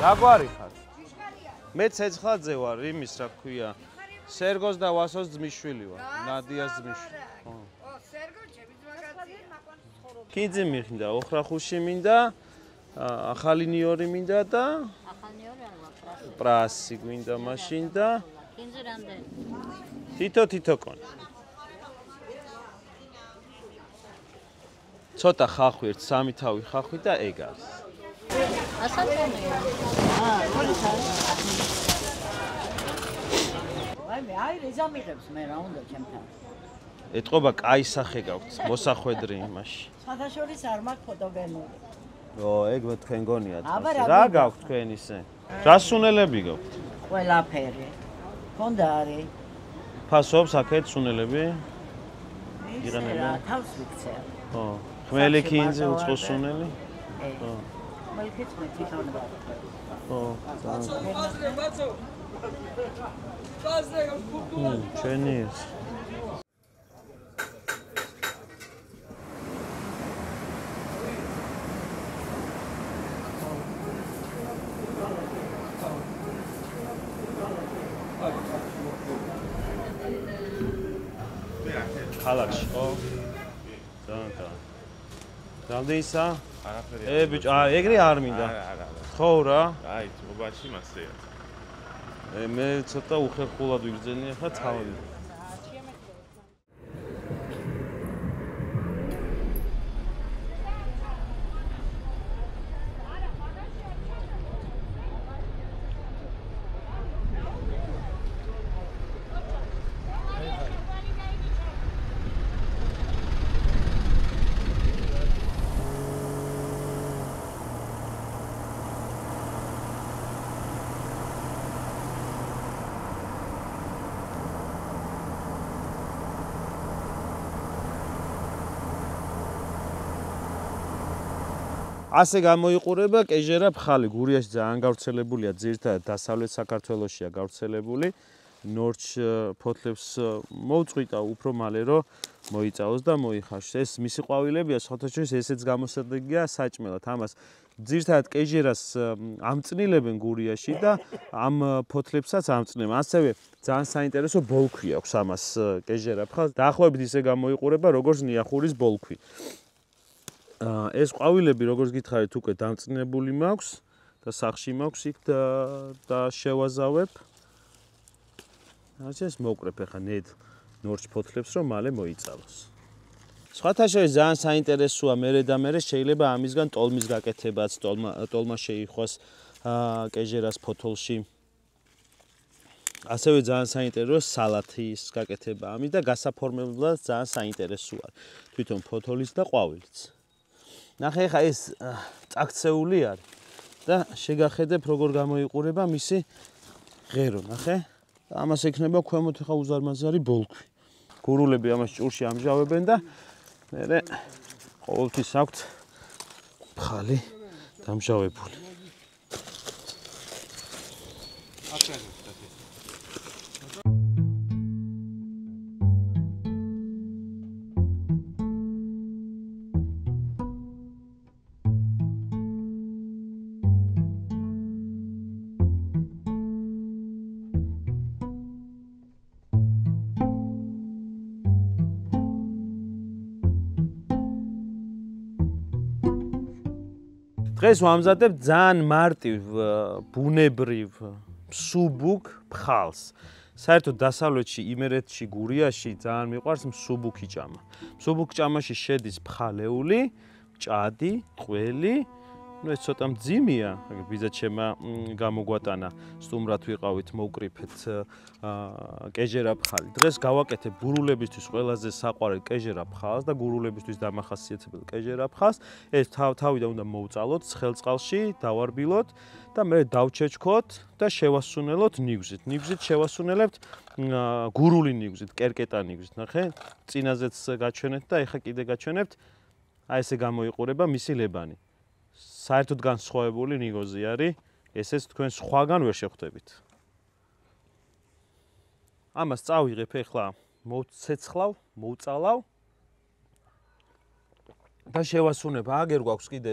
Გაგვარი ხარ? მე ცეცხლაძე ვარ, იმის რა ქვია. სერგოს და ვასოს ძმისშვილი ვარ. ნადიას ძმისშვილი. ო, სერგო ჩემი ძმაკაცია. კიძი მინდა, ოხრახუში მინდა, ახალი ნიორი მინდა და ახალი ნიორი არ ვარ, პრასი გვინდა მაშინ და კინძი რამდენი? თითო კონი. ცოტა ხახვი, ერთ სამი თავი ხახვი და ეგ არის. ასაკომია. მე აი რეზა მიღებს მე რა უნდა ჩემთან. ეთყობა კაი სახე გაქვთ, მოსახვედრი იმაში. სათავშორის არ მაქვს ფოტოგენური. ეგ მე თქვენ გონიათ. რა გაქვთ თქვენ ისე? რა სუნელები გაქვთ? ყველაფერი. ხონდა არის. ფასობს აქეთ სუნელები? იღენებენ? თავს ვიქცე. ხო. ხმელი კინძი უცხო სუნელი? ხო. მალკეც მე თვითონ ვარ. ხო. ჩვენი ეს ქალაქში ხო? ძალიან. რამდენისა? არაფერი. ბიჭო, ეგრე არ მინდა. ხო რა? აი, უბაში მასეა. მე ცოტა უხერხულად ვიგრძელნი ახლა თავი. ასე გამოიყურება კეჟერა ფხალი. გურიაში ძალიან გავრცელებულია, ძირითადად დასავლეთ საქართველოშია გავრცელებული. ნორჩ ფოთლებს მოუწყვიტა უფრო მალე რომ მოიწაოს და მოიხარშოს. ეს მისი ყვავილებია, სხვათა შორის ესეც გამოსადეგია საჭმელად. ამას ძირითადად კეჟერას ამწნილებენ გურიაში და ამ ფოთლებსაც ამწნევენ. ასევე ძალიან საინტერესო ბოლქვი აქვს ამას კეჟერა ფხალს. დაახლოებით ისე გამოიყურება როგორც ნიახურის ბოლქვი. ეს ყვავილები როგორც გითხარით უკვე დამწნებული მაქვს და სახში მაქვს იქ და შევაზავებ. ეს მოვკრებ ახლა ნედ ნორჩ ფოთლებს რომ მალე მოიწალოს. სხვათა შორის ძალიან საინტერესოა მერე და მერე შეიძლება ამისგან ტოლმის გაკეთებაც, ტოლმა შეიხვას კეჟერას ფოთოლში. ასევე ძალიან საინტერესოა სალათის გაკეთება ამის და გასაფორმებლად ძალიან საინტერესოა თვითონ ფოთოლის და ყვავილიც. ნახე ხა ეს წაქცეული არის და შეგახედებ როგორ გამოიყურება მისი ღერო, ნახე? ამას ექნება ქვემოთ ხა უზარმაზარი ბოლქვი. გურულები ამას ჭურში ამჟავებენ და მერე ყოველთვის აქვთ ფხალი დამჟავებული. დღეს ვამზადებ ძალიან მარტივ, ბუნებრივ, მსუბუქ ფხალს. საერთოდ დასავლეთში, იმერეთში, გურიაში ძალიან მიყვარს მსუბუქი ჭამა. მსუბუქ ჭამაში შედის ფხალეული, ჭადი, ყველი, ეს ცოტა მძიმეა, ბიძაჩემა გამოგვატანა, სტუმრად ვიყავით, მოვკრიფეთ კეჟერა ფხალი. დღეს გავაკეთებ გურულებისთვის ყველაზე საყვარელ კეჟერა ფხალს და გურულებისთვის დამახასიათებელ კეჟერა ფხალს. ეს თავიდან უნდა მოვწალოთ ცხელწყალში, დავარბილოთ და მე დავჩეჩქოთ და შევასუნელოთ ნიგვზით. ნიგვზით შევასუნელებთ გურული ნიგვზით, კერკეტა ნიგვზით, ნახე? წინაზეც გაჩვენეთ და ეხა კიდე გაჩვენებთ. აი ესე გამოიყურება მისი ლებანი. საერთოდ განსხვავებული ნიგოზი არის ესეც თქვენ სხვაგან ვერ შეხვდებით. ამას წავიღებ ეხლა, მოვცეცხლავ, მოვწალავ და შევასუნებ. აგერ გვაქვს კიდე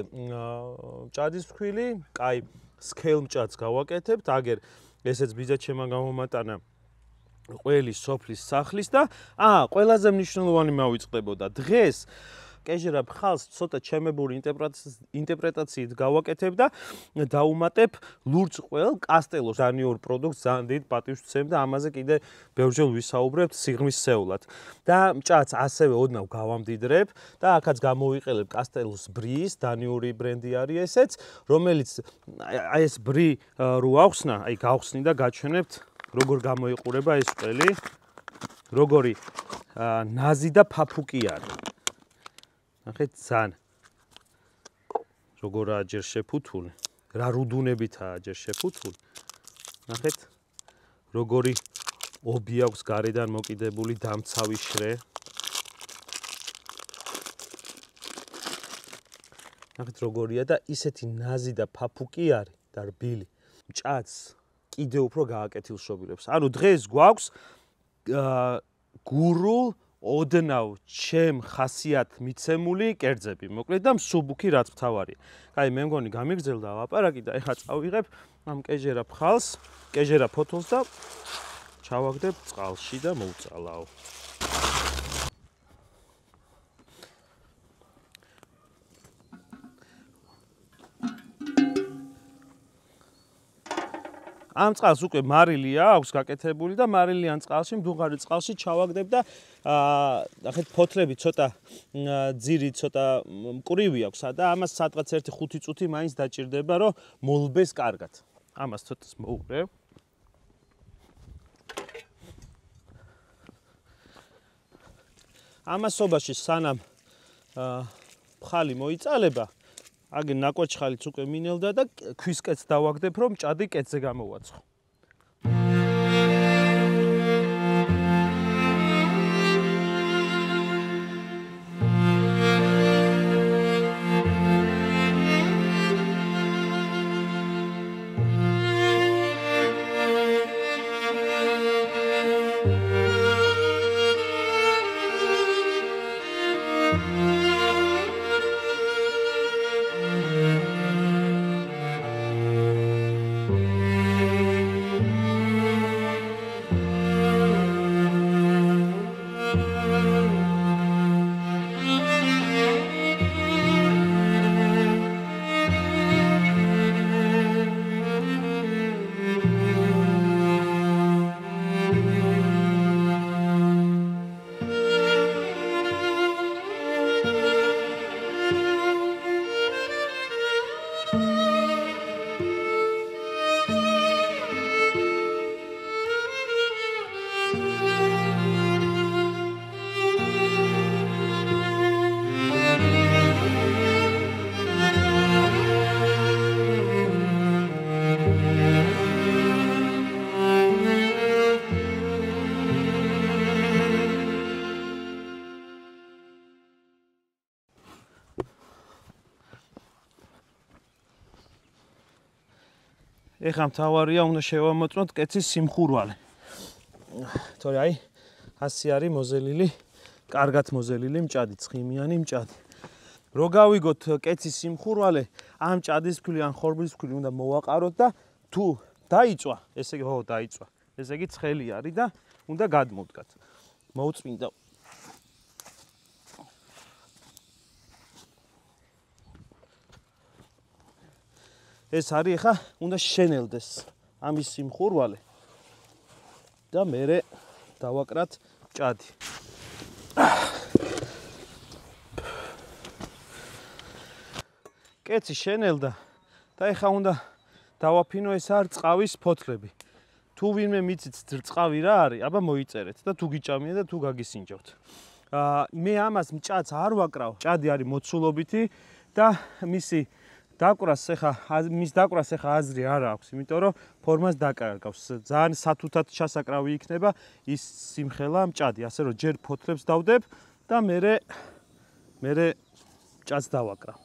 მჭადის ფქვილი, კაი სქელ მჭადს გავაკეთებთ, აგერ ესეც ბიძაჩემან გამომატანა ყველის სოფლის სახლის და ყველაზე მნიშვნელოვანი მოვიწყდებოდა დღეს კეჟერა ფხალს ცოტა ჩემებური ინტერპრეტაციით გავაკეთებ და დაუმატებ ლურჯ ყველ კასტელოს დანიურ პროდუქტს ძალიან დიდ პატივს ვცემ და ამაზე კიდე ბევრჯერ ვისაუბრებთ სიღრმისეულად და მჭადს ასევე ოდნავ გავამდიდრებ და აქაც გამოვიყელებ კასტელოს ბრიის დანიური ბრენდი არის ესეც რომელიც აი ეს ბრი რო ახსნა აი გავხსნი და გაჩვენებთ როგორ გამოიყურება ეს ყველი როგორი ნაზი და ფაფუკი არის ნახეთ ძალიან როგორაა ჯერ შეფუთული რა რუდუნებითაა ჯერ შეფუთული ნახეთ როგორი ობი აქვს გარედან მოკიდებული დამცავი შრე ნახეთ როგორია და ისეთი ნაზი და ფაფუკი არის და რბილი მჭადს კიდე უფრო გააკეთილშობილებს ანუ დღეს გვაქვს გურულ ოდნავ ჩემ ხასიათ მიცემული კერძები მოკლედ და მსუბუქი რაც მთავარია. კაი მე მგონი გამიგრძელდა ლაპარაკი და ეხლა წავიღებ ამ კეჟერა ფხალს, კეჟერა ფოთოლს და ჩავაგდებ წყალში და მოვწალავ. ამ წყალს უკვე მარილი აქვს გაკეთებული და მარილიან წყალში, მდუღარი წყალში ჩავაგდებ და ნახეთ ფოთლები ცოტა ძირი ცოტა მკვრივი აქვს და ამას სადღაც 1-5 წუთი მაინც დაჭირდება რომ მოლბეს კარგად. ამას ცოტას მოუყრევ. ამასობაში სანამ ფხალი მოიწალება აგერ ნაკვაჩხალიც უკვე მინელდა და ქვისკეთს დავაგდებ რომ მჭადი კეთზე გამოვაცხო. ეხლა მთავარია უნდა შევამოწმოთ კეცის სიმხურვალე. თორე აი ასი არის მოზელილი, კარგად მოზელილი მჭადი, ცხიმიანი მჭადი. რო გავიგოთ კეცის სიმხურვალე, ამ მჭადის ფქვილი ან ხორბლის ფქვილი უნდა მოვაყაროთ და თუ დაიწვა, ესე იგი დაიწვა. ესე იგი ცხელი არის და უნდა გადმოვდგათ. მოვწმინდა ეს არის ახლა უნდა შენელდეს ამის სიმხურვალე და მერე დავაკრათ მჭადი. კეცი შენელდა და ახლა უნდა დავაფინო ეს არ წყავის ფოთლები. თუ ვინმე მიცით წყავი რა არის, აბა მოიწერეთ და თუ გიჭამია და თუ გაგისინჯავთ. მე ამას მჭადს არ ვაკრავ. მჭადი არის მოცულობითი და მისი დაკვრას ახლა აზრი არ აქვს, იმიტომ რომ ფორმას დაკარგავს. ძალიან სათუთად ჩასაკრავი იქნება ის სიმხელა მჭადი, ასე რომ ჯერ ფოთლებს დავდებ და მერე მჭადს დავაკრავ.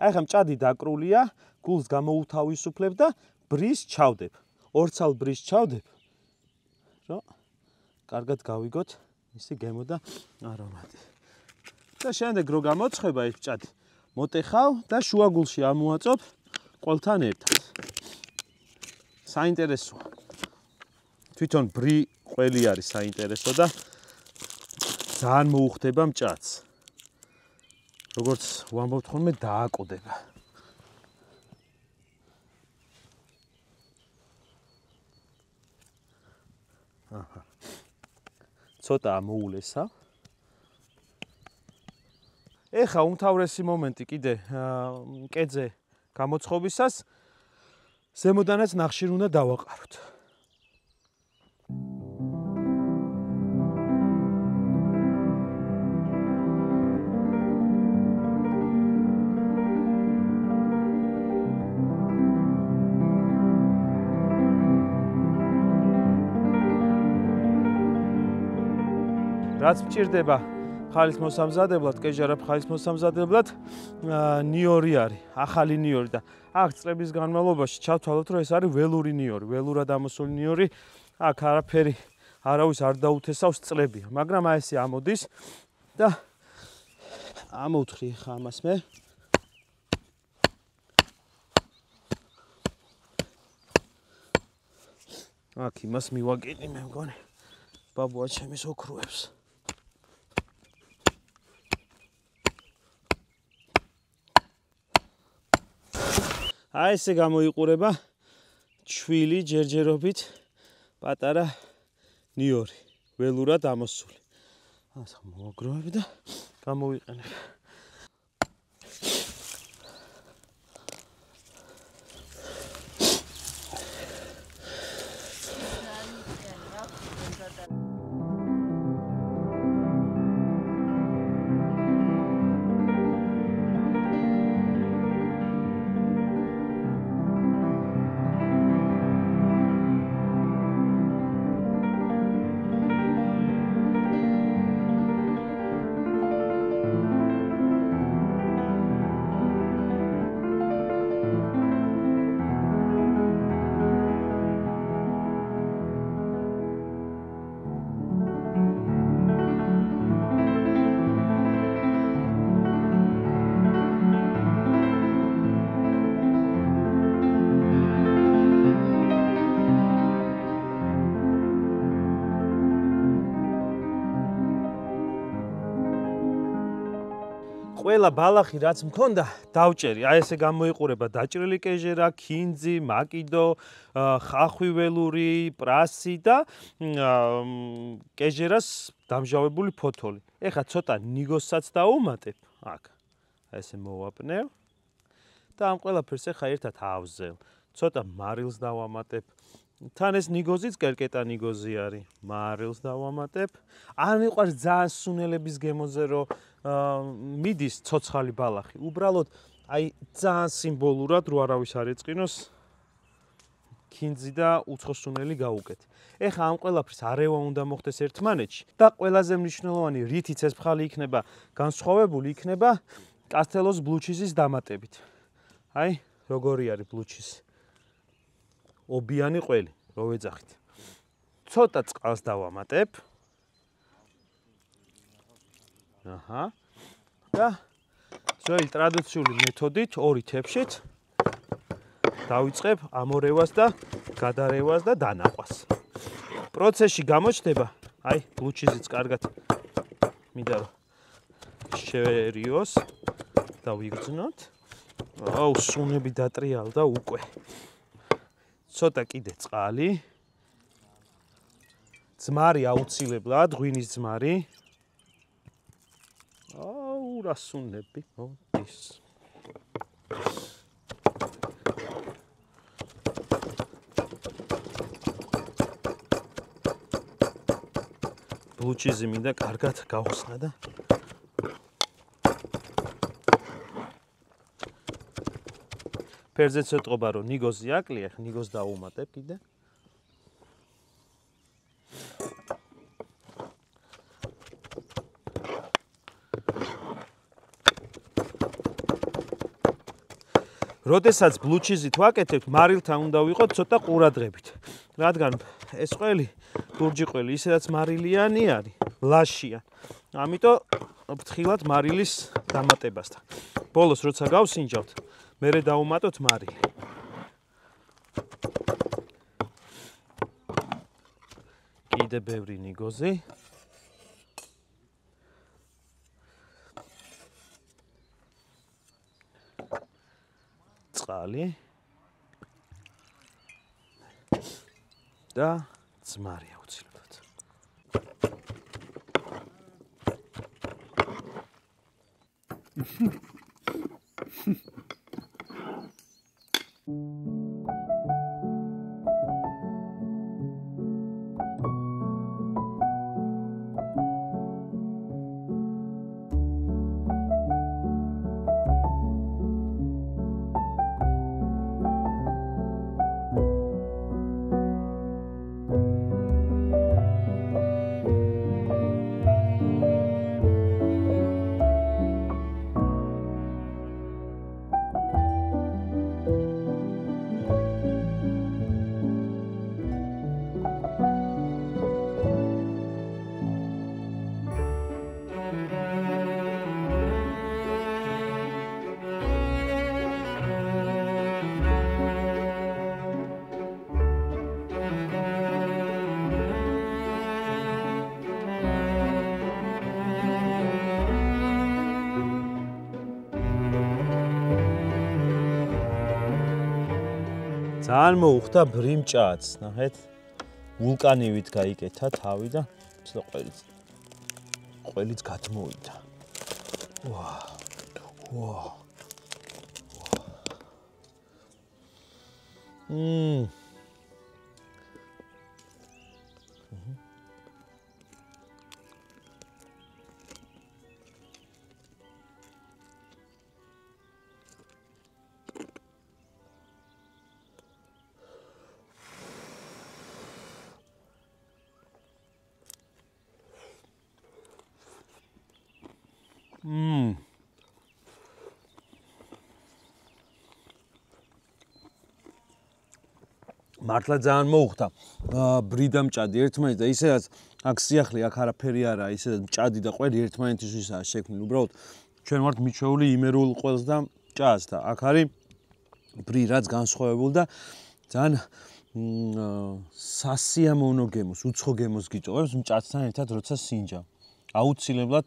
აი ხა მჭადი დაკრულია, გულს გამოუთავისუფლებ და ბრის ჩავდებ. ორცალ ბრის ჩავდებ. რომ კარგად გავიგოთ ისი გემო და არომატი. და შემდეგ რო გამოცხება ეს მჭადი, მოტეხავ და შუაგულში ამოაწობ ყველთან ერთად. საინტერესოა. თვითონ ბრი ყველი არის საინტერესო და ძალიან მოუხდება მჭადს. როგორც ვამბობთ ხოლმე დააკოდება. აჰა. ცოტა მოულესა. ეხა უმთავრესი მომენტი კიდე კეძე გამოცხობისას ზემოდანაც ნახშირ უნდა დავაყაროთ. რაც მჭირდება ხალის მოსამზადებლად, კეჟარა ხალის მოსამზადებლად ნიორი არის, ახალი ნიორი და აქ წლების განმავლობაში ჩავთვალოთ, რომ ეს არის ველური ნიორი, ველურად ამოსული ნიორი, აქ არაფერი არავის არ დაუთესავს წლებია, მაგრამ აი ესე ამოდის და ამოვთხრი ხა ამას მე. აქ იმას მივაგენი მე მგონი. ბაბუა ჩემის ოქროებს. აი ესე გამოიყურება ჩვილი ჯერჯერობით პატარა ნიორი, ველურად ამოსული. ასე მოვაგროვებ და გამოვიყენებ. ყველა ბალახი რაც მქონდა დავჭერი. აი ესე გამოიყურება დაჭრილი კეჟერა, ქინძი, მაკიდო, ხახვი ველური, პრასი და კეჟერას დამჟავებული ფოთოლი. ეხლა ცოტა ნიგოსაც დავუმატებ აქ. აი ესე მოვაპნევ და ამ ყველაფერს ეხლა ერთად ავზელ. ცოტა მარილს დავამატებ. თან ეს ნიგოზიც კერკეტა ნიგოზი არის. მარილს დავამატებ. არ მიყვარს ძალიან სუნელების გემოზე რომ მიდის ცოცხალი ბალახი. უბრალოდ აი ძალიან სიმბოლურად რო არავის არ ეწყინოს ქინძი და უცხოსუნელი გაუკეთ. ეხლა ამ ყველაფრის არევა უნდა მოხდეს ერთმანეთში და ყველაზე მნიშვნელოვანი რითიც ეს ფხალი იქნება განსხვავებული იქნება კასტელოს ბლუჩიზის დამატებით. აი როგორი არის ბლუჩიზი. ობიანი ყველი, რო ვეძახით. ცოტა წყალს დავამატებ. აჰა. და ძველი ტრადიციული მეთოდით ორი თეფშით დავიწყებ ამორევას და გადარევას და დანაყვას. პროცესში გამოჩნდება, აი, ბლუჩიზიც კარგად მინდა რომ შევერიოს და ვიგრძნოთ. აუ, სუნები დატრიალდა უკვე. ცოტა კიდე წყალი. ძმარი აუცილებლად, ღვინის ძმარი. აუ, რა სუნები მოდის. ბლუჩიზი მინდა კარგად გავხსნა და ფერზეც ეტყობა რომ ნიგოზი აკლია, ნიგოზს დავუმატებ კიდე. როდესაც ბლუჩიზით ვაკეთებთ, მარილთან უნდა ვიყოთ ცოტა ყურადღებით. რადგან ეს ყველი, ლურჯი ყველი, ისედაც მარილიანი არის, ლაშია. ამიტომ ფრთხილად მარილის დამატებასთან. ბოლოს როცა გავსინჯავთ, მერე დავუმატოთ მარილი. კიდე ბევრი ნიგოზი. წყალი და ძმარი აუცილებლად. ძალიან მოუხდა ბრიმჭაც, ნახეთ. ვულკანივით გაიკეთა თავი და ცოტა ყველიც გადმოვიდა. ვა. მართლა ძალიან მოუხდა ბრიდა მჭადი ერთმანეთს და ისედაც აქ სიახლე აქ არაფერი არაა, ისედაც მჭადი და ყველი ერთმანეთისთვისაა შექმნილი. უბრალოდ ჩვენ ვართ მიჩეული იმერულ ყველს და ჭას და აქ არის ბრი რაც განსხვავებული და ძალიან სასიამოვნო გემოს, უცხო გემოს გიწოვებს მჭადთან ერთად როცა სინჯავ. აუცილებლად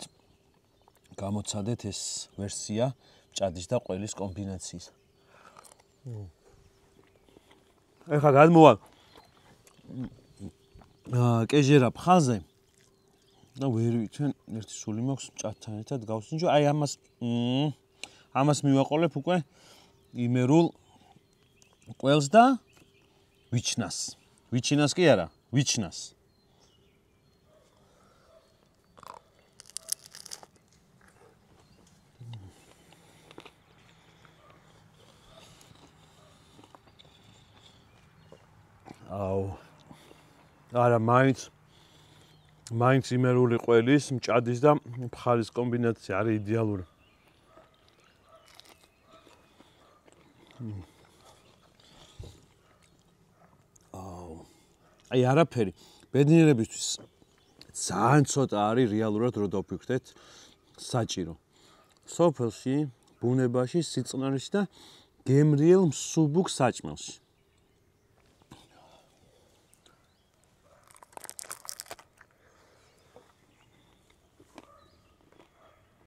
გამოცადეთ ეს ვერსია მჭადის და ყველის კომბინაციის. ეხლა გადმოვალ კეჟერა ფხაზე და ვერ ჩვენ ერთი სული მაქვს მჭადთან ერთად გავსინჯო. აი ამას მივაყოლებ უკვე იმერულ ყველს და ვიჩნას. ვიჩინას კი არა, ვიჩნას. აუ არა მაინც იმერული ყველის მჭადის და ფხარის კომბინაცია არის იდეალური. აუ აი არაფერი ბედნიერებისთვის ძალიან ცოტა არის რეალურად რო დავფიქრდეთ საჭირო. სოფელში, ბუნებაში, სიწყნარში და გემრიელ მსუბუქ საჭმელში.